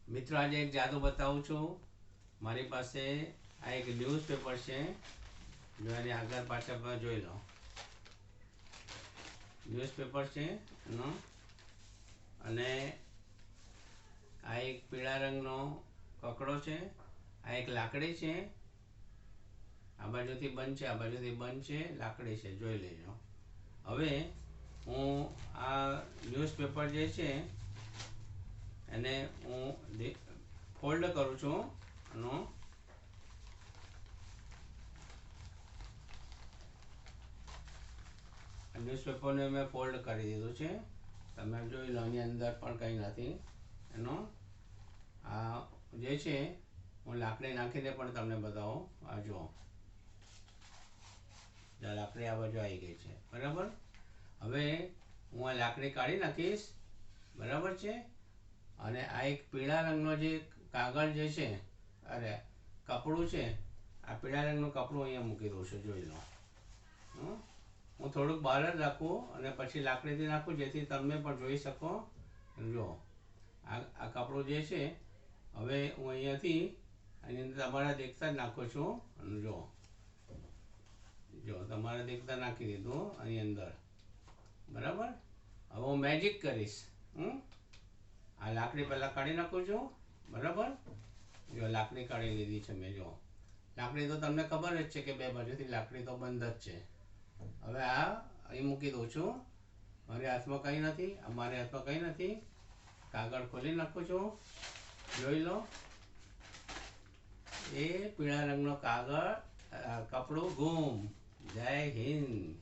મિત્રો આજે એક જાદુ બતાવું છું। મારી પાસે આ એક ન્યૂઝપેપર છે, જો આની આગળ પાછળ પર જોઈ લો। ન્યૂઝપેપર છે એનો, અને આ એક પીળા રંગનો કકડો છે, આ એક લાકડી છે, આ બાજુથી બંધ છે, આ બાજુથી બંધ છે, લાકડી છે, જોઈ લેજો। હવે હું આ ન્યૂઝપેપર જે છે એને હું ફોલ્ડ કરું છું એનો, ન્યૂઝપેપરને મેં ફોલ્ડ કરી દીધું છે। તમે જોઈ લો, એની અંદર પણ કંઈ નથી એનો। આ જે છે હું લાકડી નાખીને પણ તમને બતાવું। આ જુઓ, લાકડી આ બાજુ આવી ગઈ છે, બરાબર। હવે હું આ લાકડી કાઢી નાખીશ, બરાબર છે। અને આ એક પીળા રંગનો જે કાગળ જે છે, અરે કપડું છે, આ પીળા રંગનું કપડું અહીંયા મૂકી દઉં છું, જોઈ લો। હું થોડુંક બહાર જ રાખું અને પછી લાકડીથી નાખું, જેથી તમે પણ જોઈ શકો। જો આ કપડું જે છે, હવે હું અહીંયાથી આની અંદર તમારા દેખતા જ નાખું છું। અને જો તમારા દેખતા નાખી દીધું આની અંદર, બરાબર। હવે હું મેજિક કરીશ। આ લાકડી પહેલાં કાઢી નાખું છું, બરાબર। જો લાકડી કાઢી લીધી છે મેં। જો લાકડી તો તમને ખબર જ છે કે બે બાજુથી લાકડી તો બંધ જ છે। હવે આ અહીં મૂકી દઉં છું, મારી હાથમાં કંઈ નથી, મારી હાથમાં કંઈ નથી। કાગળ ખોલી નાખું છું, જોઈ લો, એ પીળા રંગનો કાગળ, કપડું ગુમ। જય હિન્દ।